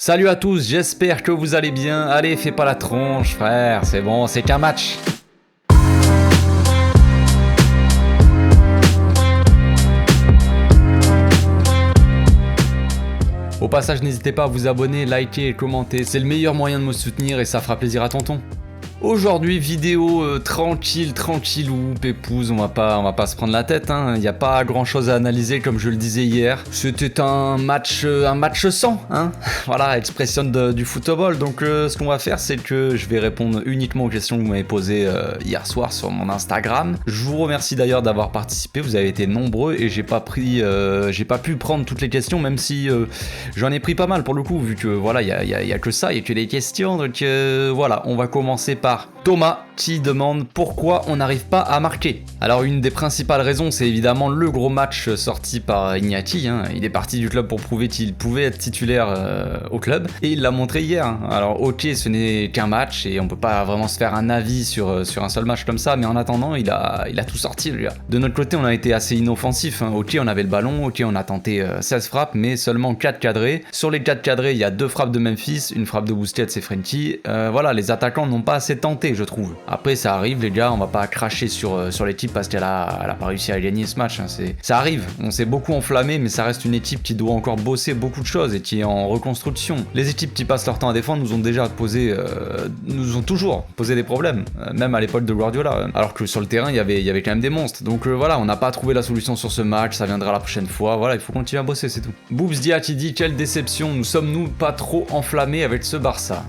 Salut à tous, j'espère que vous allez bien. Allez, fais pas la tronche, frère, c'est bon, c'est qu'un match. Au passage, n'hésitez pas à vous abonner, liker et commenter, c'est le meilleur moyen de me soutenir et ça fera plaisir à tonton. Aujourd'hui, vidéo tranquille ou pépouze, on va pas se prendre la tête, hein. Y a pas grand chose à analyser comme je le disais hier. C'était un match sans, hein. Voilà, expression du football. Donc ce qu'on va faire, c'est que je vais répondre uniquement aux questions que vous m'avez posées hier soir sur mon Instagram. Je vous remercie d'ailleurs d'avoir participé, vous avez été nombreux et j'ai pas pu prendre toutes les questions, même si j'en ai pris pas mal pour le coup, vu que voilà, y a que ça, y a que les questions. Donc voilà, on va commencer par Thomas qui demande pourquoi on n'arrive pas à marquer. Alors une des principales raisons, c'est évidemment le gros match sorti par Iñaki, hein. Il est parti du club pour prouver qu'il pouvait être titulaire au club et il l'a montré hier, hein. Alors ok, ce n'est qu'un match et on peut pas vraiment se faire un avis sur un seul match comme ça, mais en attendant il a tout sorti le gars. De notre côté on a été assez inoffensif, hein. Ok, on avait le ballon, ok, on a tenté 16 frappes mais seulement 4 cadrés. Sur les 4 cadrés il y a 2 frappes de Memphis, une frappe de Busquets et Frenkie. Voilà, les attaquants n'ont pas assez tenté, je trouve. Après ça arrive les gars, on va pas cracher sur l'équipe parce qu'elle a pas réussi à gagner ce match, hein. Ça arrive, on s'est beaucoup enflammé mais ça reste une équipe qui doit encore bosser beaucoup de choses et qui est en reconstruction. Les équipes qui passent leur temps à défendre nous ont toujours posé des problèmes, même à l'époque de Guardiola, alors que sur le terrain il y avait quand même des monstres. Donc voilà, on n'a pas trouvé la solution sur ce match, ça viendra la prochaine fois, voilà, il faut continuer à bosser, c'est tout. Boobs Dia qui dit quelle déception, nous sommes pas trop enflammés avec ce Barça.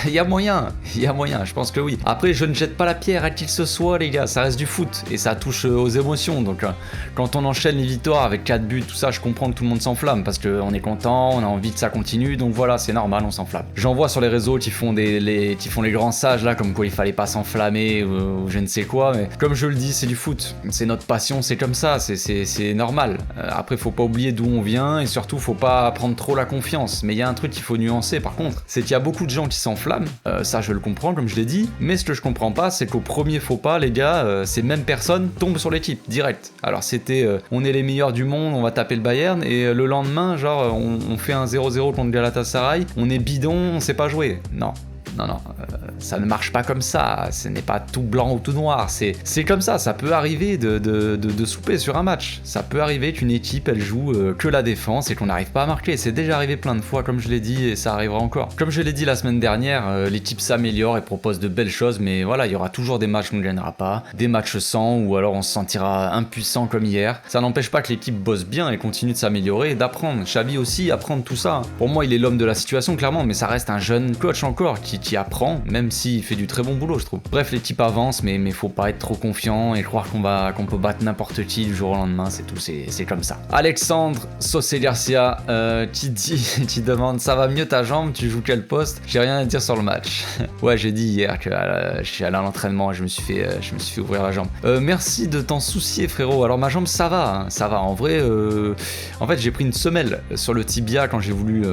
Il y a moyen, je pense que oui. Après, je ne jette pas la pierre à qui que ce soit, les gars, ça reste du foot et ça touche aux émotions. Donc, quand on enchaîne les victoires avec 4 buts, tout ça, je comprends que tout le monde s'enflamme parce qu'on est content, on a envie que ça continue. Donc voilà, c'est normal, on s'enflamme. J'en vois sur les réseaux qui font les grands sages là, comme quoi il fallait pas s'enflammer ou je ne sais quoi. Mais comme je le dis, c'est du foot, c'est notre passion, c'est comme ça, c'est normal. Après, faut pas oublier d'où on vient et surtout, faut pas prendre trop la confiance. Mais il y a un truc qu'il faut nuancer par contre, c'est qu'il y a beaucoup de gens qui s'enflamment. Ça, je le comprends, comme je l'ai dit. Mais ce que je comprends pas, c'est qu'au premier faux pas, les gars, ces mêmes personnes tombent sur l'équipe, direct. Alors c'était, on est les meilleurs du monde, on va taper le Bayern, et le lendemain, genre, on fait un 0-0 contre Galatasaray, on est bidon, on sait pas jouer. Non, ça ne marche pas comme ça, ce n'est pas tout blanc ou tout noir, c'est comme ça peut arriver de souper sur un match, ça peut arriver qu'une équipe elle joue que la défense et qu'on n'arrive pas à marquer, c'est déjà arrivé plein de fois comme je l'ai dit et ça arrivera encore. Comme je l'ai dit la semaine dernière, l'équipe s'améliore et propose de belles choses, mais voilà, il y aura toujours des matchs qu'on ne gagnera pas, des matchs sans ou alors on se sentira impuissant comme hier. Ça n'empêche pas que l'équipe bosse bien et continue de s'améliorer et d'apprendre. Xabi aussi apprend tout ça. Pour moi il est l'homme de la situation clairement, mais ça reste un jeune coach encore qui apprend, même s'il fait du très bon boulot je trouve. Bref, l'équipe avance, mais faut pas être trop confiant et croire qu'on peut battre n'importe qui du jour au lendemain, c'est tout, c'est comme ça. Alexandre Saucé Garcia qui demande ça va mieux ta jambe, tu joues quel poste? J'ai rien à dire sur le match. Ouais, j'ai dit hier que je suis allé à l'entraînement et je me suis fait ouvrir la jambe. Merci de t'en soucier frérot. Alors ma jambe ça va en vrai. En fait j'ai pris une semelle sur le tibia quand j'ai voulu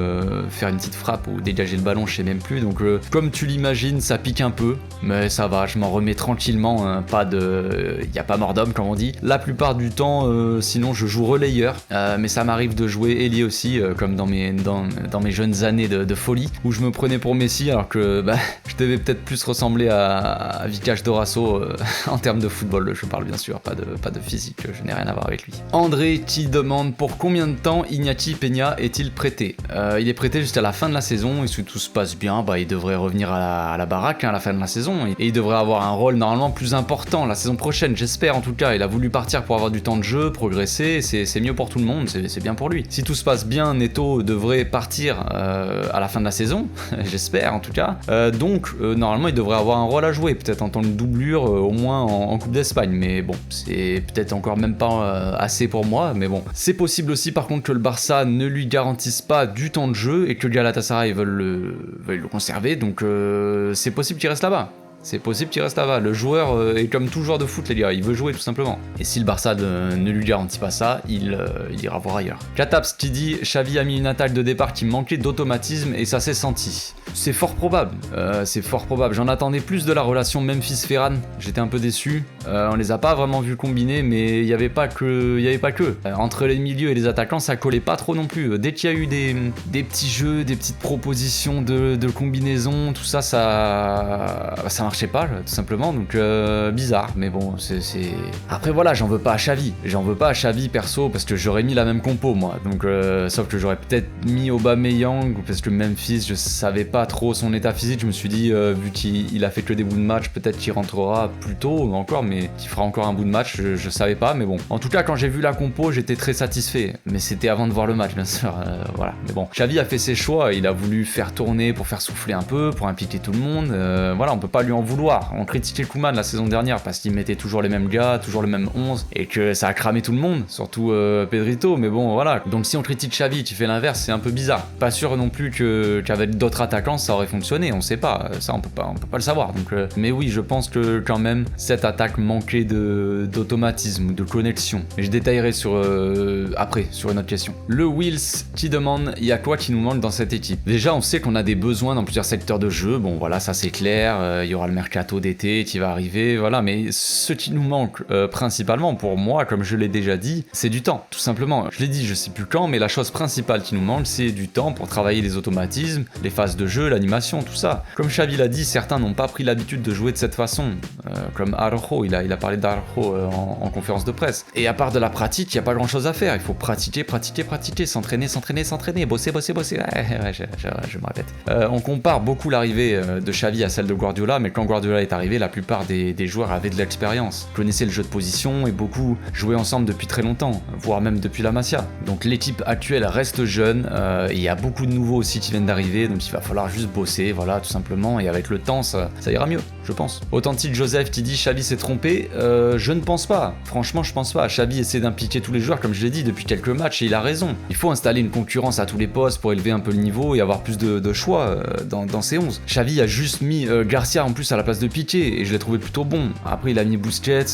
faire une petite frappe ou dégager le ballon, je sais même plus, donc comme tu l'imagines, ça pique un peu, mais ça va, je m'en remets tranquillement, hein, y a pas mort d'homme comme on dit. La plupart du temps, sinon je joue relayeur, mais ça m'arrive de jouer ailier aussi, comme dans mes jeunes années de folie, où je me prenais pour Messi, alors que je devais peut-être plus ressembler à Vikash Dorasso en termes de football, je parle bien sûr, pas de physique, je n'ai rien à voir avec lui. André qui demande pour combien de temps Iñaki Peña est-il prêté? Il est prêté jusqu'à la fin de la saison, et si tout se passe bien, il devrait revenir à la baraque à la fin de la saison et il devrait avoir un rôle normalement plus important la saison prochaine, j'espère en tout cas. Il a voulu partir pour avoir du temps de jeu, progresser, c'est mieux pour tout le monde, c'est bien pour lui. Si tout se passe bien, Neto devrait partir à la fin de la saison, j'espère en tout cas. Donc normalement il devrait avoir un rôle à jouer, peut-être en tant que doublure au moins en Coupe d'Espagne, mais bon, c'est peut-être encore même pas assez pour moi, mais bon. C'est possible aussi par contre que le Barça ne lui garantisse pas du temps de jeu et que Galatasaray veuille le conserver, donc c'est possible qu'il reste là-bas. C'est possible qu'il reste là-bas. Le joueur est comme tout joueur de foot, les gars, il veut jouer tout simplement. Et si le Barça ne lui garantit pas ça, il ira voir ailleurs. Kataps qui dit Xavi a mis une attaque de départ qui manquait d'automatisme et ça s'est senti. C'est fort probable. J'en attendais plus de la relation Memphis-Ferran. J'étais un peu déçu. On les a pas vraiment vus combiner, mais il y avait pas que. Entre les milieux et les attaquants, ça collait pas trop non plus. Dès qu'il y a eu des petits jeux, des petites propositions de combinaison, tout ça, ça marchait pas, tout simplement. Donc bizarre, mais bon, c'est. Après voilà, j'en veux pas à Xavi perso, parce que j'aurais mis la même compo moi. Donc sauf que j'aurais peut-être mis Aubameyang, parce que Memphis, je savais pas trop son état physique. Je me suis dit, vu qu'il a fait que des bouts de match, peut-être qu'il rentrera plus tôt encore, mais qu'il fera encore un bout de match, je savais pas. Mais bon, en tout cas, quand j'ai vu la compo, j'étais très satisfait. Mais c'était avant de voir le match, bien sûr. Voilà. Mais bon, Xavi a fait ses choix. Il a voulu faire tourner pour faire souffler un peu, pour impliquer tout le monde. Voilà, on peut pas lui en vouloir. On critiquait Koeman la saison dernière parce qu'il mettait toujours les mêmes gars, toujours le même 11, et que ça a cramé tout le monde, surtout Pedrito. Mais bon, voilà. Donc si on critique Xavi, tu fais l'inverse, c'est un peu bizarre. Pas sûr non plus qu'avec d'autres attaquants, ça aurait fonctionné. On sait pas. Ça, on peut pas le savoir. Donc, mais oui, je pense que quand même cette attaque manquait d'automatisme, de connexion. Et je détaillerai après sur une autre question. Le Wills qui demande, il y a quoi qui nous manque dans cette équipe? Déjà, on sait qu'on a des besoins dans plusieurs secteurs de jeu. Bon, voilà, ça c'est clair. Il y aura le mercato d'été qui va arriver. Voilà, mais ce qui nous manque principalement pour moi, comme je l'ai déjà dit, c'est du temps, tout simplement. Je l'ai dit, je sais plus quand, mais la chose principale qui nous manque, c'est du temps pour travailler les automatismes, les phases de jeu, l'animation, tout ça. Comme Xavi l'a dit, certains n'ont pas pris l'habitude de jouer de cette façon, comme Araujo, il a parlé d'Araujo en conférence de presse. Et à part de la pratique, il n'y a pas grand chose à faire. Il faut pratiquer, s'entraîner, bosser. Ouais, je me répète. On compare beaucoup l'arrivée de Xavi à celle de Guardiola, mais quand Guardiola est arrivé, la plupart des joueurs avaient de l'expérience, connaissaient le jeu de position et beaucoup jouaient ensemble depuis très longtemps, voire même depuis la Masia. Donc l'équipe actuelle reste jeune, et il y a beaucoup de nouveaux aussi qui viennent d'arriver, donc il va falloir juste bosser, voilà, tout simplement, et avec le temps, ça ira mieux, je pense. Authentique Joseph qui dit Xavi s'est trompé, je ne pense pas, franchement je pense pas. Xavi essaie d'impliquer tous les joueurs, comme je l'ai dit, depuis quelques matchs, et il a raison. Il faut installer une concurrence à tous les postes pour élever un peu le niveau et avoir plus de choix dans ses 11. Xavi a juste mis Garcia en plus à la place de Piqué, et je l'ai trouvé plutôt bon. Après il a mis Busquets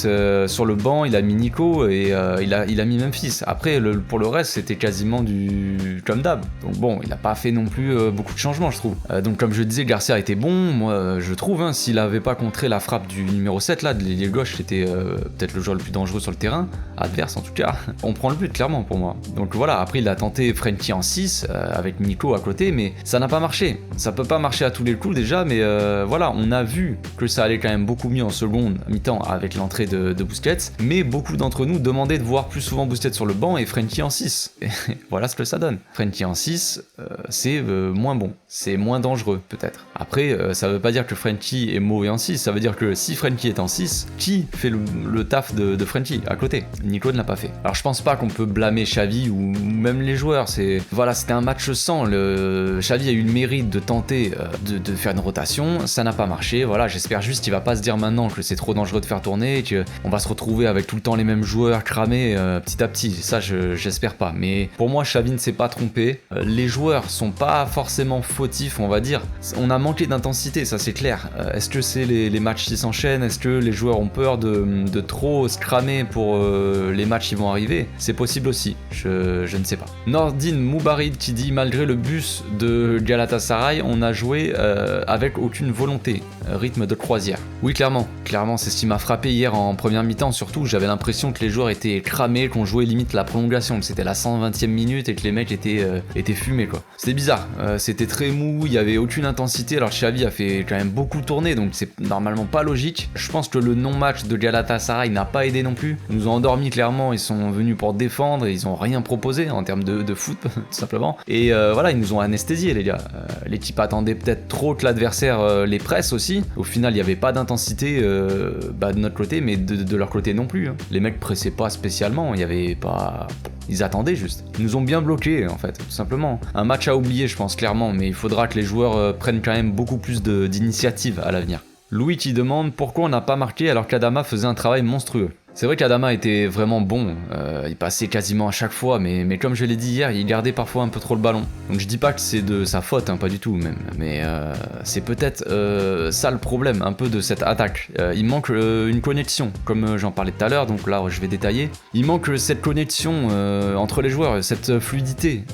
sur le banc, il a mis Nico, et il a mis Memphis. Après pour le reste c'était quasiment du comme d'hab. Donc bon, il a pas fait non plus beaucoup de changements, je trouve. Donc comme je disais, Garcia était bon, moi je trouve, s'il avait pas contré la frappe du numéro 7 là, de l'ailier gauche, c'était peut-être le joueur le plus dangereux sur le terrain, adverse en tout cas. On prend le but clairement pour moi. Donc voilà, après il a tenté Frenkie en 6 avec Nico à côté, mais ça n'a pas marché. Ça peut pas marcher à tous les coups déjà, mais voilà, on a vu que ça allait quand même beaucoup mieux en seconde mi-temps avec l'entrée de Busquets, mais beaucoup d'entre nous demandaient de voir plus souvent Busquets sur le banc et Frenkie en 6. Et voilà ce que ça donne. Frenkie en 6, c'est moins bon, c'est moins dangereux peut-être. Après, ça veut pas dire que Frenkie est mauvais en 6, ça veut dire que si Frenkie est en 6, qui fait le taf de Frenkie à côté? Nico ne l'a pas fait. Alors je pense pas qu'on peut blâmer Xavi ou même les joueurs, voilà, c'était un match sans. Xavi a eu le mérite de tenter de faire une rotation, ça n'a pas marché, voilà, j'espère juste qu'il va pas se dire maintenant que c'est trop dangereux de faire tourner, qu'on va se retrouver avec tout le temps les mêmes joueurs cramés petit à petit, ça j'espère pas. Mais pour moi, Xavi ne s'est pas trompé, les joueurs sont pas forcément fautifs, on va dire, on a manqué d'intensité, ça c'est clair. Est-ce que c'est les matchs qui s'enchaînent? Est-ce que les joueurs ont peur de trop se cramer pour les matchs qui vont arriver? C'est possible aussi, je ne sais pas. Nordine Moubarid qui dit malgré le bus de Galatasaray, on a joué avec aucune volonté, rythme de croisière. Oui, clairement, c'est ce qui m'a frappé hier en première mi-temps, surtout j'avais l'impression que les joueurs étaient cramés, qu'on jouait limite la prolongation, que c'était la 120e minute et que les mecs étaient fumés quoi. C'était bizarre, c'était très mou, il y avait aucune intensité, alors Xavi a fait quand même beaucoup tourner, donc c'est normalement pas logique. Je pense que le non-match de Galatasaray n'a pas aidé non plus, ils nous ont endormis clairement, ils sont venus pour défendre, ils ont rien proposé en termes de foot tout simplement, et voilà, ils nous ont anesthésiés les gars. L'équipe attendait peut-être trop que l'adversaire les presse aussi, au final il n'y avait pas d'intensité de notre côté, mais de leur côté non plus, Les mecs pressaient pas spécialement, il y avait pas... Ils attendaient juste. Ils nous ont bien bloqués en fait, tout simplement. Un match à oublier je pense clairement, mais il faudra que les joueurs prennent quand même beaucoup plus d'initiative à l'avenir. Louis qui demande pourquoi on n'a pas marqué alors qu'Adama faisait un travail monstrueux. C'est vrai qu'Adama était vraiment bon, il passait quasiment à chaque fois, mais comme je l'ai dit hier, il gardait parfois un peu trop le ballon. Donc je dis pas que c'est de sa faute, hein, pas du tout même, mais c'est peut-être ça le problème un peu de cette attaque. Il manque une connexion, comme j'en parlais tout à l'heure, donc là je vais détailler. Il manque cette connexion entre les joueurs, cette fluidité.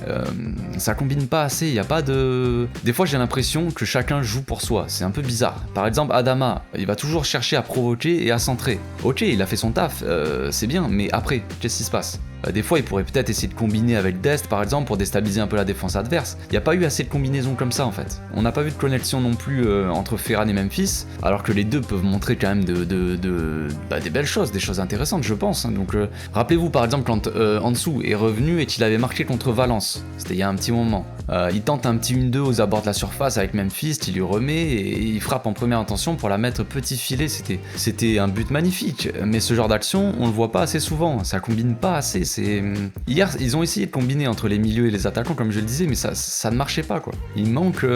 Ça combine pas assez, il y a pas de... Des fois j'ai l'impression que chacun joue pour soi, c'est un peu bizarre. Par exemple Adama, il va toujours chercher à provoquer et à centrer. Ok, il a fait son taf. C'est bien, mais après, qu'est-ce qui se passe? Des fois, il pourrait peut-être essayer de combiner avec Dest, par exemple, pour déstabiliser un peu la défense adverse. Il n'y a pas eu assez de combinaisons comme ça, en fait. On n'a pas vu de connexion non plus entre Ferran et Memphis, alors que les deux peuvent montrer quand même des belles choses, des choses intéressantes, je pense. Hein. Donc, rappelez-vous, par exemple, quand Ansu est revenu et qu'il avait marqué contre Valence. C'était il y a un petit moment. Il tente un petit 1-2 aux abords de la surface avec Memphis, il lui remet et il frappe en première intention pour la mettre petit filet. C'était un but magnifique, mais ce genre d'action, on le voit pas assez souvent. Ça combine pas assez. Hier, ils ont essayé de combiner entre les milieux et les attaquants, comme je le disais, mais ça ne marchait pas, quoi. Il manque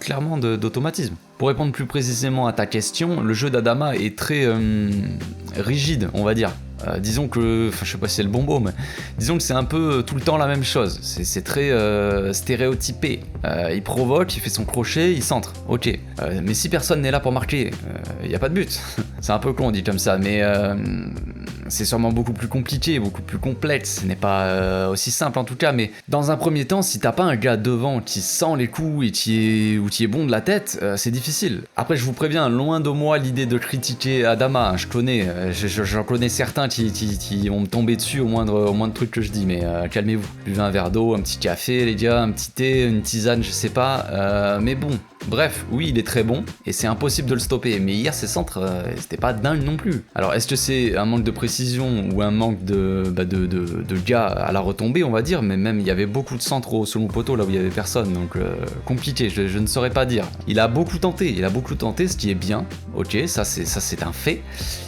clairement d'automatisme. Pour répondre plus précisément à ta question, le jeu d'Adama est très rigide, on va dire. Disons que, je sais pas si c'est le bon mot, mais disons que c'est un peu tout le temps la même chose. C'est très stéréotypé. Il provoque, il fait son crochet, il centre. Ok. Mais si personne n'est là pour marquer, il n'y a pas de but. C'est un peu con dit comme ça, mais c'est sûrement beaucoup plus compliqué, beaucoup plus complexe. Ce n'est pas aussi simple en tout cas, mais dans un premier temps, si t'as pas un gars devant qui sent les coups et qui est bon de la tête, c'est difficile. Après, je vous préviens, loin de moi l'idée de critiquer Adama. Hein, je connais, j'en connais certains qui vont me tomber dessus au moindre truc que je dis, mais calmez-vous. Buvez un verre d'eau, un petit café les gars, un petit thé, une tisane, je sais pas, mais bon. Bref, oui, il est très bon, et c'est impossible de le stopper, mais hier, ses centres, c'était pas dingue non plus. Alors, est-ce que c'est un manque de précision ou un manque de gars à la retombée, on va dire, mais même, il y avait beaucoup de centres au second poteau, là où il y avait personne, donc compliqué, je ne saurais pas dire. Il a beaucoup tenté, ce qui est bien, ok, ça c'est un fait.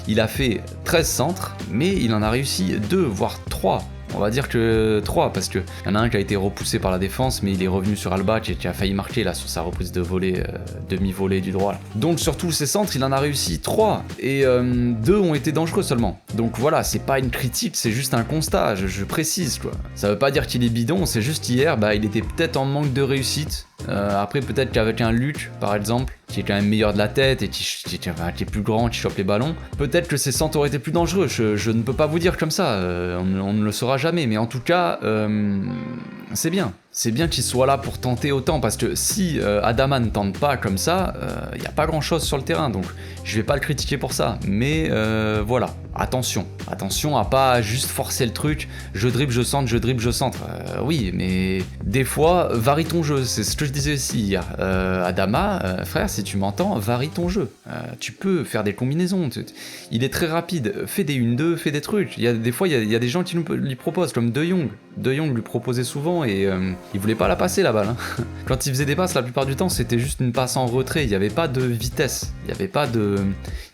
Il a fait 13 centres, mais il en a réussi 2, voire 3. On va dire que 3, parce qu'il y en a un qui a été repoussé par la défense, mais il est revenu sur Alba qui a failli marquer là sur sa reprise de volée, demi-volée du droit. Là. Donc sur tous ses centres, il en a réussi 3, et 2 ont été dangereux seulement. Donc voilà, c'est pas une critique, c'est juste un constat, je précise quoi. Ça veut pas dire qu'il est bidon, c'est juste hier, il était peut-être en manque de réussite. Après peut-être qu'avec un Luc par exemple, qui est quand même meilleur de la tête et qui est plus grand, qui chope les ballons, peut-être que ses centres auraient été plus dangereux, je ne peux pas vous dire comme ça, on ne le saura jamais, mais en tout cas, c'est bien. C'est bien qu'il soit là pour tenter autant, parce que si Adama ne tente pas comme ça, il n'y a pas grand chose sur le terrain, donc je vais pas le critiquer pour ça, mais voilà, attention à pas juste forcer le truc, je dribble, je centre, oui, mais des fois, varie ton jeu, c'est ce que je disais aussi hier. Adama, frère, si tu m'entends, varie ton jeu, tu peux faire des combinaisons, il est très rapide, fais des 1-2, fais des trucs, des fois il y a des gens qui lui proposent, comme De Jong lui proposait souvent et il voulait pas la passer la balle. Hein. Quand il faisait des passes, la plupart du temps, c'était juste une passe en retrait. Il n'y avait pas de vitesse. Il n'y avait pas de...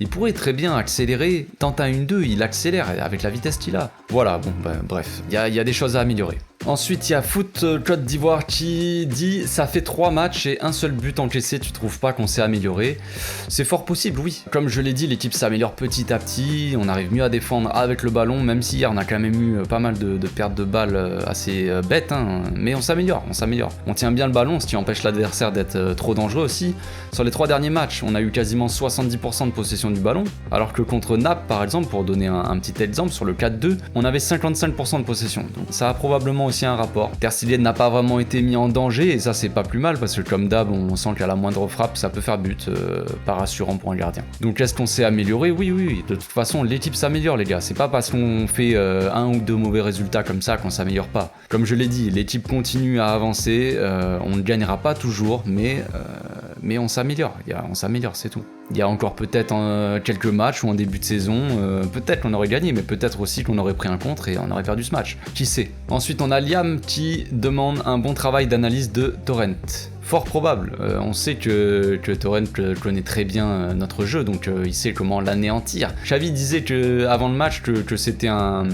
Il pourrait très bien accélérer. Tente un 1-2, il accélère avec la vitesse qu'il a. Voilà, bon, bref. Il y a des choses à améliorer. Ensuite, il y a Foot Côte d'Ivoire qui dit « Ça fait 3 matchs et un seul but encaissé, tu trouves pas qu'on s'est amélioré ?» C'est fort possible, oui. Comme je l'ai dit, l'équipe s'améliore petit à petit, on arrive mieux à défendre avec le ballon, même si hier on a quand même eu pas mal de pertes de balles assez bêtes, hein, mais on s'améliore. On tient bien le ballon, ce qui empêche l'adversaire d'être trop dangereux aussi. Sur les 3 derniers matchs, on a eu quasiment 70% de possession du ballon, alors que contre Naples, par exemple, pour donner un petit exemple, sur le 4-2, on avait 55% de possession. Donc ça a probablement aussi un rapport. Ter Stegen n'a pas vraiment été mis en danger et ça c'est pas plus mal parce que comme d'hab on sent qu'à la moindre frappe ça peut faire but, pas rassurant pour un gardien. Donc est-ce qu'on s'est amélioré? Oui, de toute façon l'équipe s'améliore les gars, c'est pas parce qu'on fait 1 ou 2 mauvais résultats comme ça qu'on s'améliore pas. Comme je l'ai dit, l'équipe continue à avancer, on ne gagnera pas toujours mais on s'améliore, c'est tout. Il y a encore peut-être quelques matchs ou en début de saison, peut-être qu'on aurait gagné, mais peut-être aussi qu'on aurait pris un contre et on aurait perdu ce match. Qui sait? Ensuite, on a Liam qui demande un bon travail d'analyse de Torrent. Fort probable, on sait que Torrent connaît très bien notre jeu, donc il sait comment l'anéantir. Xavi disait avant le match que c'était un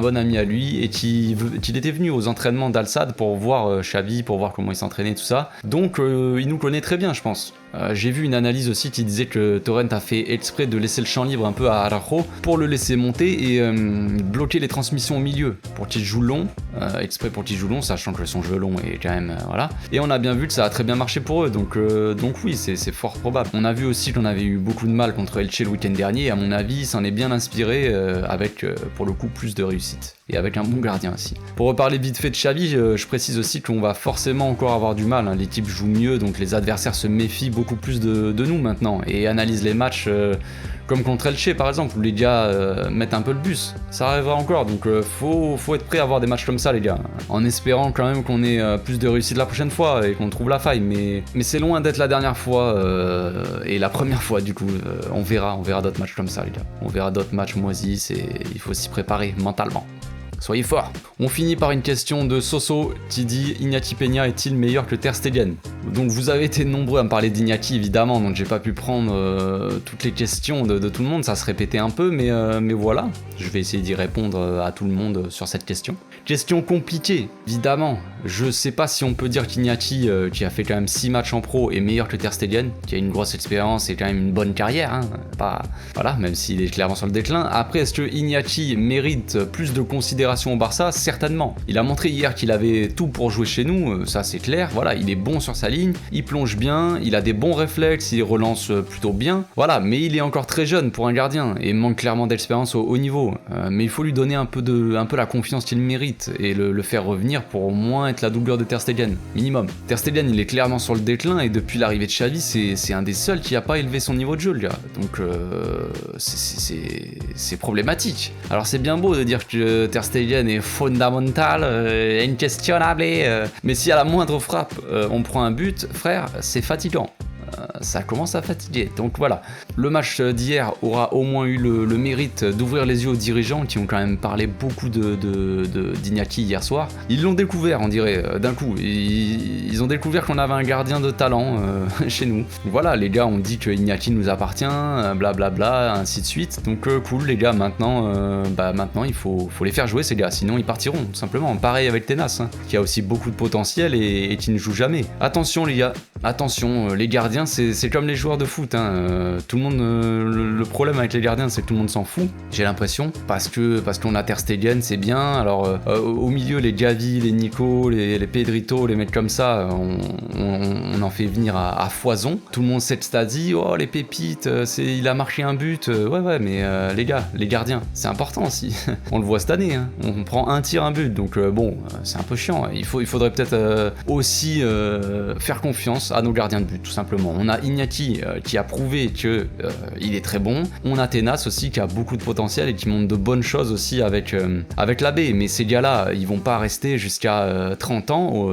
bon ami à lui et qu'il était venu aux entraînements d'Al Sadd pour voir Xavi, pour voir comment il s'entraînait, tout ça. Donc il nous connaît très bien, je pense. J'ai vu une analyse aussi qui disait que Torrent a fait exprès de laisser le champ libre un peu à Araujo pour le laisser monter et bloquer les transmissions au milieu pour qu'il joue long, exprès pour qu'il joue long, sachant que son jeu long est quand même voilà. Et on a bien vu que ça a très bien marché pour eux, donc oui, c'est fort probable. On a vu aussi qu'on avait eu beaucoup de mal contre Elche le week-end dernier, et à mon avis, il s'en est bien inspiré avec pour le coup plus de réussite. Et avec un bon gardien aussi. Pour reparler vite fait de Xavi, je précise aussi qu'on va forcément encore avoir du mal, hein. L'équipe joue mieux, donc les adversaires se méfient beaucoup plus de nous maintenant, et analysent les matchs comme contre Elche par exemple, où les gars mettent un peu le bus. Ça arrivera encore, donc faut être prêt à avoir des matchs comme ça les gars, en espérant quand même qu'on ait plus de réussite la prochaine fois, et qu'on trouve la faille, mais c'est loin d'être la dernière fois, et la première fois du coup, on verra d'autres matchs comme ça les gars. On verra d'autres matchs moisis, et il faut s'y préparer mentalement. Soyez forts. On finit par une question de Soso qui dit Iñaki Peña est-il meilleur que Ter Stegen? Donc vous avez été nombreux à me parler d'Iñaki évidemment, donc j'ai pas pu prendre toutes les questions de tout le monde, ça se répétait un peu, mais voilà, je vais essayer d'y répondre à tout le monde sur cette question. Question compliquée, évidemment. Je sais pas si on peut dire qu'Iñaki, qui a fait quand même 6 matchs en pro, est meilleur que Ter Stegen, qui a une grosse expérience et quand même une bonne carrière, hein. Pas, voilà, même s'il est clairement sur le déclin. Après, est-ce que Iñaki mérite plus de considération au Barça? Certainement. Il a montré hier qu'il avait tout pour jouer chez nous, ça c'est clair. Voilà, il est bon sur sa ligne, il plonge bien, il a des bons réflexes, il relance plutôt bien. Voilà, mais il est encore très jeune pour un gardien et manque clairement d'expérience au haut niveau. Mais il faut lui donner un peu la confiance qu'il mérite et le faire revenir pour au moins être la doublure de Ter Stegen, minimum. Ter Stegen, il est clairement sur le déclin et depuis l'arrivée de Xavi, c'est un des seuls qui a pas élevé son niveau de jeu, le gars. Donc c'est problématique. Alors c'est bien beau de dire que Ter Stegen est fondamental, inquestionnable, mais si à la moindre frappe on prend un but, frère, c'est fatigant. Ça commence à fatiguer, donc voilà. Le match d'hier aura au moins eu le mérite d'ouvrir les yeux aux dirigeants qui ont quand même parlé beaucoup d'Iñaki hier soir. Ils l'ont découvert, on dirait, d'un coup. Ils ont découvert qu'on avait un gardien de talent chez nous. Voilà, les gars ont dit que Iñaki nous appartient, blablabla, ainsi de suite. Donc cool les gars, maintenant il faut les faire jouer ces gars, sinon ils partiront, tout simplement. Pareil avec Tenas, hein, qui a aussi beaucoup de potentiel et qui ne joue jamais. Attention les gars, attention, les gardiens c'est comme les joueurs de foot, hein. Tout le monde, le problème avec les gardiens c'est que tout le monde s'en fout, j'ai l'impression, parce qu'on a Ter Stegen, c'est bien, alors au milieu les Gavi, les Nico, les Pedrito, les mecs comme ça, on en fait venir à foison, tout le monde s'extasie, oh les pépites, il a marqué un but, ouais mais les gars, les gardiens, c'est important aussi, on le voit cette année, hein. On prend un tir, un but, donc bon, c'est un peu chiant, il faudrait peut-être aussi faire confiance à nos gardiens de but, tout simplement. On a Iñaki qui a prouvé que il est très bon. On a Tenas aussi qui a beaucoup de potentiel et qui montre de bonnes choses aussi avec la B. Mais ces gars-là, ils vont pas rester jusqu'à 30 ans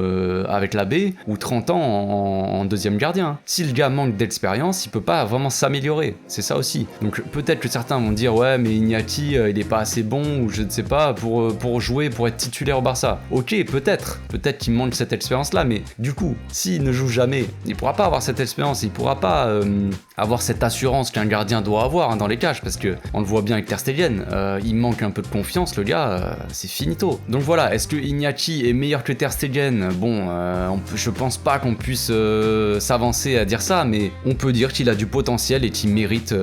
avec la B ou 30 ans en deuxième gardien. Si le gars manque d'expérience, il peut pas vraiment s'améliorer. C'est ça aussi. Donc peut-être que certains vont dire ouais mais Iñaki il est pas assez bon ou je ne sais pas pour jouer, pour être titulaire au Barça. Ok, peut-être qu'il manque cette expérience-là, mais du coup, s'il ne joue jamais, il pourra pas avoir cette expérience, il pourra pas avoir cette assurance qu'un gardien doit avoir, hein, dans les cages, parce que on le voit bien avec Ter Stegen, il manque un peu de confiance, le gars, c'est finito. Donc voilà, est-ce que Iñaki est meilleur que Ter Stegen? Bon, je pense pas qu'on puisse s'avancer à dire ça, mais on peut dire qu'il a du potentiel et qu'il mérite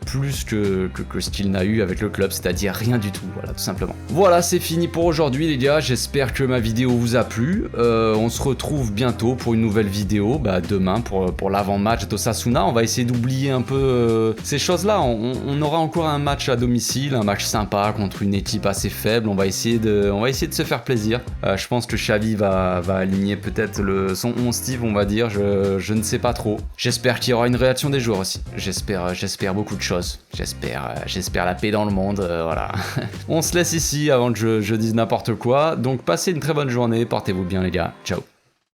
plus que ce qu'il n'a eu avec le club, c'est-à-dire rien du tout, voilà, tout simplement. Voilà, c'est fini pour aujourd'hui les gars, j'espère que ma vidéo vous a plu, on se retrouve bientôt pour une nouvelle vidéo, demain pour l'avant-match d'Osasuna. On va essayer d'oublier un peu ces choses-là. On aura encore un match à domicile, un match sympa contre une équipe assez faible. On va essayer de se faire plaisir. Je pense que Xavi va aligner peut-être son 11 type, on va dire. Je ne sais pas trop. J'espère qu'il y aura une réaction des joueurs aussi. J'espère beaucoup de choses. J'espère la paix dans le monde. Voilà. On se laisse ici avant que je dise n'importe quoi. Donc passez une très bonne journée. Portez-vous bien les gars. Ciao.